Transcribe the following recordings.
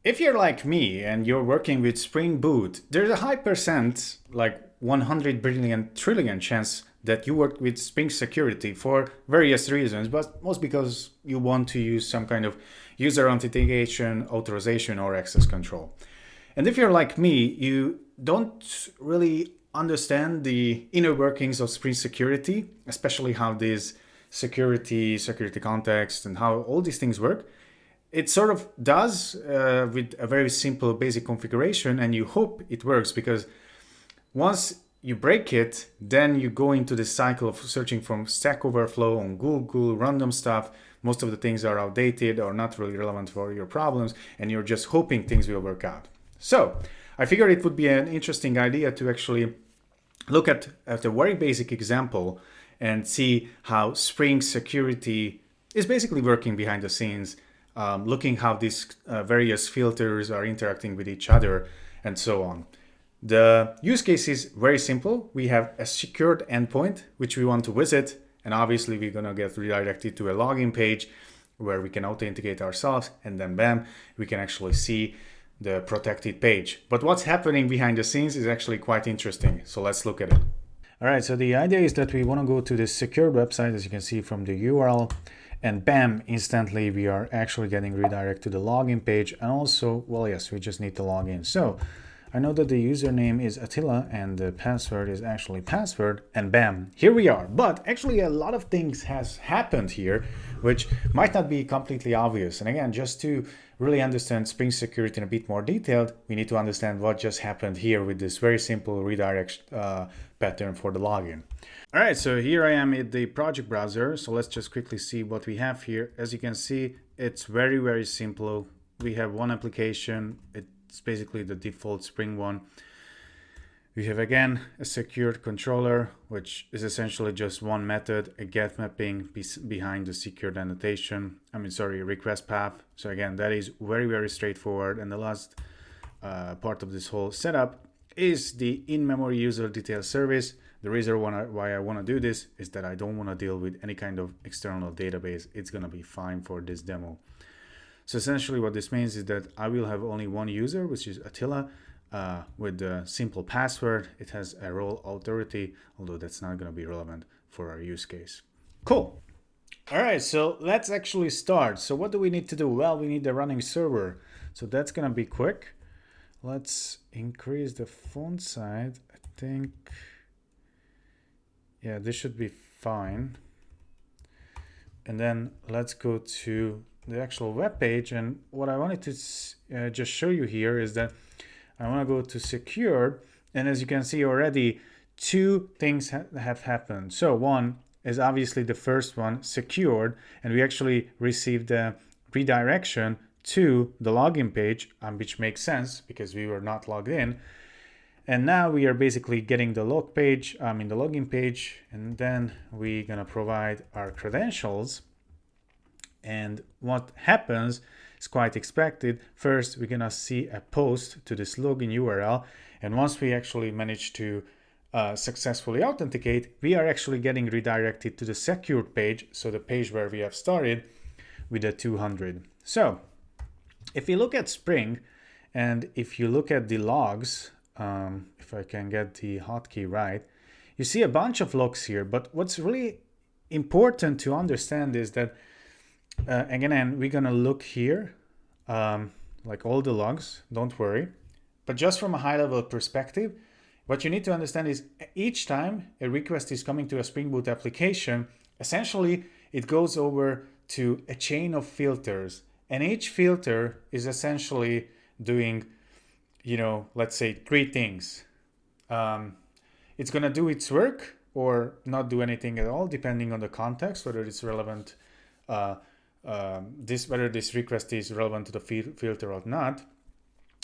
If you're like me and you're working with Spring Boot, there's a high percent, like 100 billion trillion chance that you work with Spring Security for various reasons, but most because you want to use some kind of user authentication, authorization, or access control. And if you're like me, you don't really understand the inner workings of Spring Security, especially how this security context, and how all these things work. It sort of does with a very simple basic configuration, and you hope it works, because once you break it, then you go into the cycle of searching from Stack Overflow on Google, random stuff. Most of the things are outdated or not really relevant for your problems, and you're just hoping things will work out. So I figured it would be an interesting idea to actually look at a very basic example and see how Spring Security is basically working behind the scenes, looking how these various filters are interacting with each other, and so on. The use case is very simple. We have a secured endpoint which we want to visit, and obviously we're going to get redirected to a login page where we can authenticate ourselves, and then bam, we can actually see the protected page. But what's happening behind the scenes is actually quite interesting. So let's look at it. All right, so the idea is that we want to go to this secured website, as you can see from the URL, and bam, instantly we are actually getting redirected to the login page. And also, well, yes, we just need to log in. So I know that the username is Attila and the password is actually password, and bam, here we are. But actually a lot of things has happened here, which might not be completely obvious. And again, just to really understand Spring Security in a bit more detailed, we need to understand what just happened here with this very simple redirect pattern for the login. All right, so here I am in the project browser. So let's just quickly see what we have here. As you can see, it's very, very simple. We have one application. It's basically the default Spring one. We have again a secured controller, which is essentially just one method, a get mapping behind the secured annotation. Request path. So again, that is very, very straightforward. And the last part of this whole setup is the in-memory user detail service. The reason why I want to do this is that I don't want to deal with any kind of external database. It's going to be fine for this demo. So essentially what this means is that I will have only one user, which is Attila, with the simple password. It has a role authority, although that's not going to be relevant for our use case. Cool. All right, so let's actually start. So what do we need to do? Well, we need the running server. So that's going to be quick. Let's increase the font size. I think, yeah, this should be fine. And then let's go to the actual web page. And what I wanted to just show you here is that I want to go to secured. And as you can see already, two things have happened. So one is obviously the first one, secured, and we actually received a redirection to the login page, which makes sense because we were not logged in. And now we are basically getting the log page, in the login page, and then we're gonna provide our credentials. And what happens is quite expected. First, we're gonna see a post to this login URL, and once we actually manage to successfully authenticate, we are actually getting redirected to the secured page, so the page where we have started with the 200. So if you look at Spring, and if you look at the logs, if I can get the hotkey right, you see a bunch of logs here. But what's really important to understand is that, again, we're gonna look here, like all the logs, don't worry. But just from a high level perspective, what you need to understand is each time a request is coming to a Spring Boot application, essentially it goes over to a chain of filters. And each filter is essentially doing, let's say 3 things. It's gonna do its work or not do anything at all, depending on the context, whether it's relevant, whether this request is relevant to the filter or not.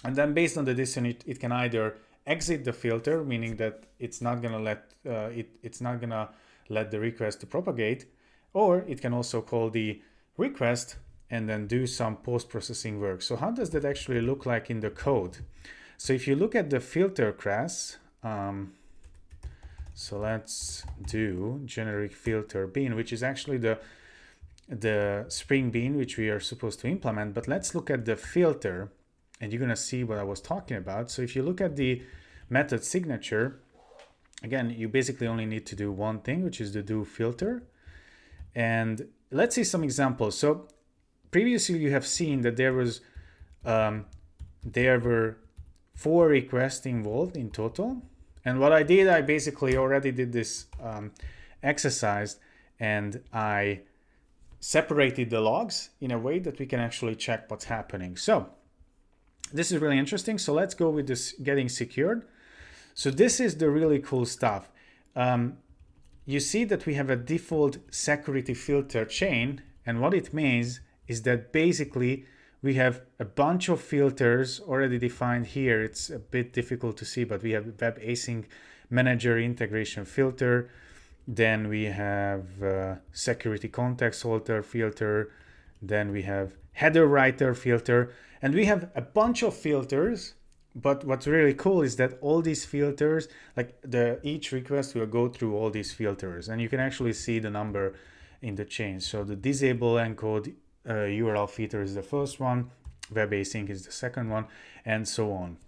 And then based on the decision, it can either exit the filter, meaning that it's not gonna let the request to propagate, or it can also call the request and then do some post-processing work. So how does that actually look like in the code? So if you look at the filter class, so let's do generic filter bean, which is actually the Spring Bean which we are supposed to implement. But let's look at the filter. and you're gonna see what I was talking about. So if you look at the method signature, again, you basically only need to do one thing, which is the do filter. And let's see some examples. So previously you have seen that there were 4 requests involved in total. And what I did, I basically already did this exercise, and I separated the logs in a way that we can actually check what's happening. So this is really interesting. So let's go with this getting secured. So this is the really cool stuff. You see that we have a default security filter chain, and what it means is that basically we have a bunch of filters already defined here. It's a bit difficult to see, but we have Web Async Manager integration filter. Then we have security context holder filter. Then we have header writer filter, and we have a bunch of filters. But what's really cool is that all these filters, like each request will go through all these filters, and you can actually see the number in the chain. So the disable encode URL filter is the first one, Web Async is the second one, and so on.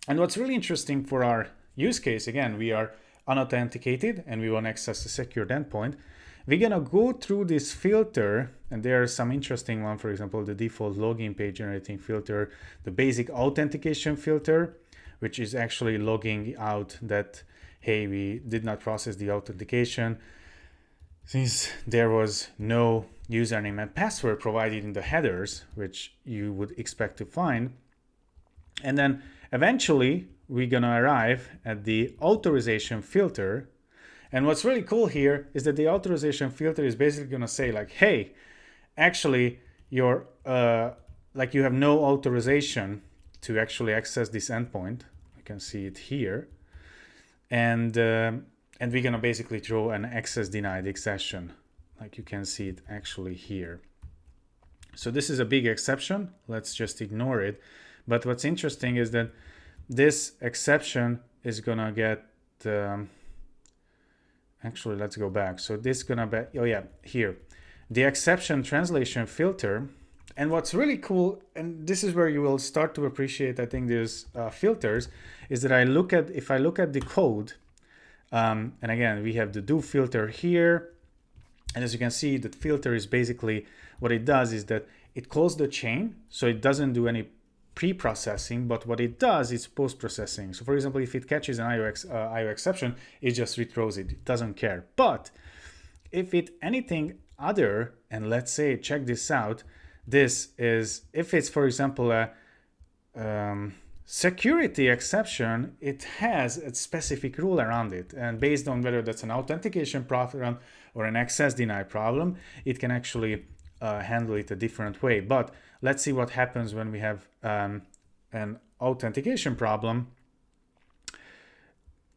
And what's really interesting for our use case, again, we are unauthenticated and we want to access a secured endpoint. We're gonna go through this filter, and there are some interesting one, for example, the default login page generating filter, the basic authentication filter, which is actually logging out that, hey, we did not process the authentication since there was no username and password provided in the headers, which you would expect to find. And then eventually we're gonna arrive at the authorization filter. And what's really cool here is that the authorization filter is basically going to say like, hey, actually you're like you have no authorization to actually access this endpoint. I can see it here. And we're going to basically throw an access denied exception. Like you can see it actually here. So this is a big exception. Let's just ignore it. But what's interesting is that this exception is going to get actually, let's go back. So this is gonna be, oh yeah, here. The exception translation filter. And what's really cool, and this is where you will start to appreciate, I think, these filters, is that if I look at the code, and again, we have the do filter here. And as you can see, the filter is basically, what it does is that it calls the chain. So it doesn't do any pre-processing, but what it does is post-processing. So for example, if it catches an IO exception, it just rethrows it. It doesn't care. But if it anything other, and let's say, check this out, this is, if it's, for example, a security exception, it has a specific rule around it. And based on whether that's an authentication problem or an access deny problem, it can actually handle it a different way. But let's see what happens when we have an authentication problem.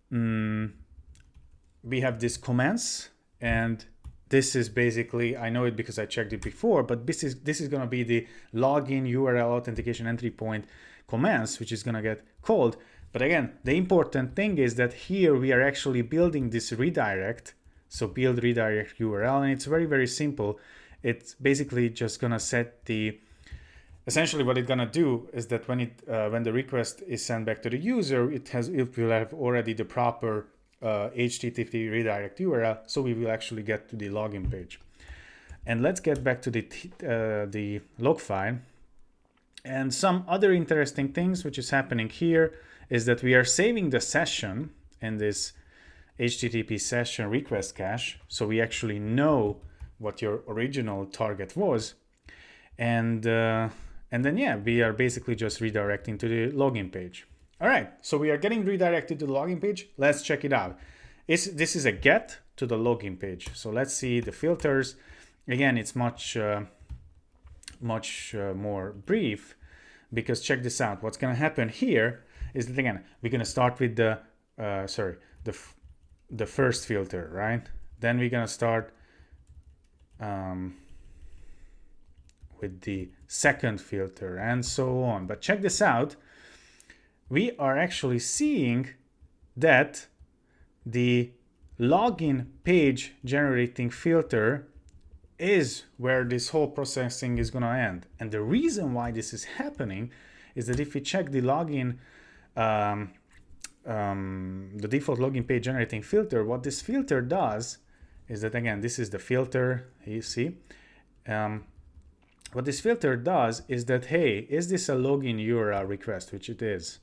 We have this commence, and this is basically, I know it because I checked it before, but this is going to be the login URL authentication entry point commence, which is going to get called. But again, the important thing is that here we are actually building this redirect. So build redirect URL, and it's very, very simple. It's basically just gonna set essentially what it's gonna do is that when the request is sent back to the user, it will have already the proper HTTP redirect URL, so we will actually get to the login page. And let's get back to the log file. And some other interesting things which is happening here is that we are saving the session in this HTTP session request cache, so we actually know what your original target was, and then yeah, we are basically just redirecting to the login page. All right, so we are getting redirected to the login page. Let's check it out. This is a get to the login page. So let's see the filters. Again, it's much more brief, because check this out. What's going to happen here is that, again, we're going to start with the first filter, right? Then we're going to start with the second filter and so on. But check this out. We are actually seeing that the login page generating filter is where this whole processing is going to end. And the reason why this is happening is that if we check the login, the default login page generating filter, what this filter does is that, again, this is the filter, you see. What this filter does is that, hey, is this a login URL request, which it is.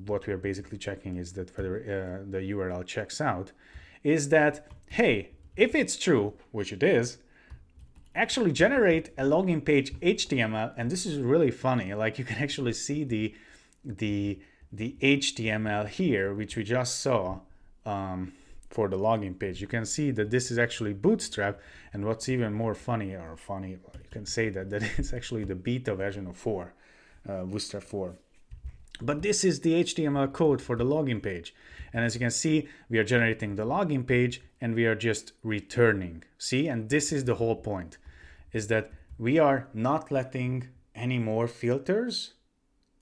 What we are basically checking is that whether the URL checks out, is that, hey, if it's true, which it is, actually generate a login page HTML. And this is really funny. Like, you can actually see the HTML here, which we just saw for the login page. You can see that this is actually Bootstrap. And what's even more funny, you can say that it's actually the beta version of Bootstrap 4. But this is the HTML code for the login page. And as you can see, we are generating the login page and we are just returning. See, and this is the whole point, is that we are not letting any more filters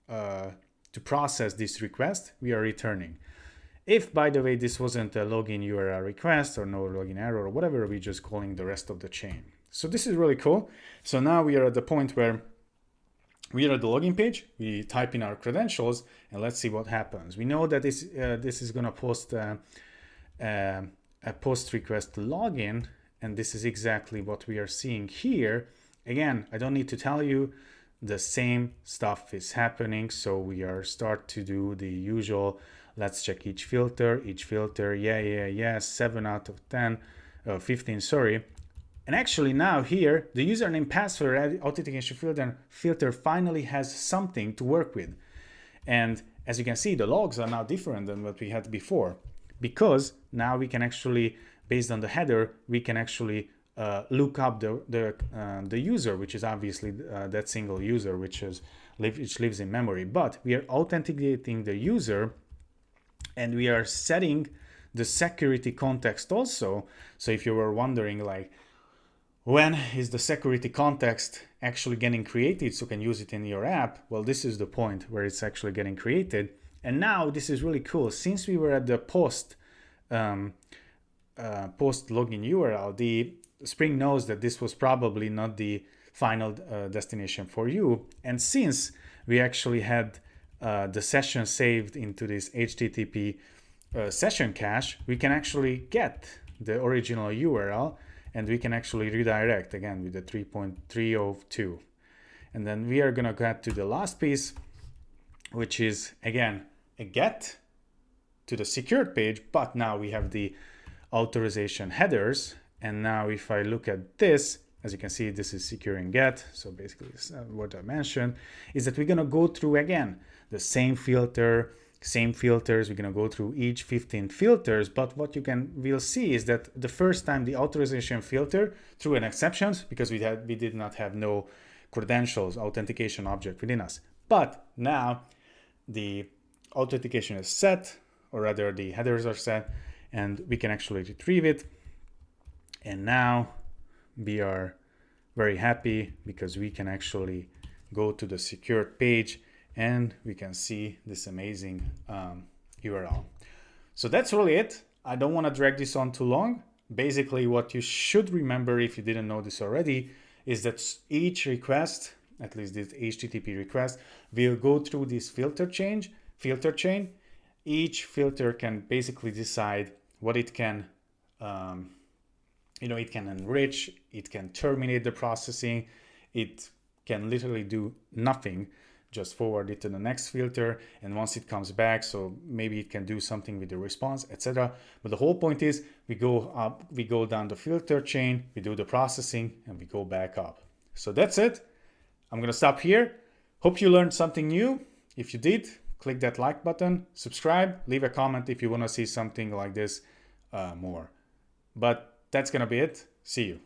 to process this request. We are returning. If, by the way, this wasn't a login URL request or no login error or whatever, we're just calling the rest of the chain. So this is really cool. So now we are at the point where we are at the login page, we type in our credentials, and let's see what happens. We know that this is going to post a post request login, and this is exactly what we are seeing here. Again, I don't need to tell you, the same stuff is happening. So we are start to do the usual, let's check each filter, yeah, 7 out of 10, 15, sorry. And actually now here, the username password authentication filter finally has something to work with. And as you can see, the logs are now different than what we had before, because now we can actually, based on the header, we can actually look up the user, which is obviously that single user which lives in memory. But we are authenticating the user, and we are setting the security context also. So if you were wondering, like, when is the security context actually getting created so you can use it in your app? Well, this is the point where it's actually getting created. And now this is really cool. Since we were at the post login URL, the Spring knows that this was probably not the final destination for you. And since we actually had the session saved into this HTTP session cache, we can actually get the original URL, and we can actually redirect again with the 3.302. And then we are gonna get to the last piece, which is again a get to the secured page, but now we have the authorization headers. And now if I look at this, as you can see, this is securing get. So basically what I mentioned is that we're gonna go through again the same filters. We're gonna go through each 15 filters, but what we'll see is that the first time the authorization filter threw an exceptions because we did not have no credentials authentication object within us. But now the authentication is set, or rather the headers are set, and we can actually retrieve it. And now we are very happy because we can actually go to the secured page and we can see this amazing URL. So that's really it. I don't want to drag this on too long. Basically, what you should remember, if you didn't know this already, is that each request, at least this HTTP request, will go through this filter chain. Each filter can basically decide what it can, it can enrich, it can terminate the processing, it can literally do nothing, just forward it to the next filter, and once it comes back, so maybe it can do something with the response, etc. But the whole point is we go up, we go down the filter chain, we do the processing, and we go back up. So that's it. I'm gonna stop here. Hope you learned something new. If you did, click that like button, subscribe, leave a comment if you want to see something like this more. But that's gonna be it. See you.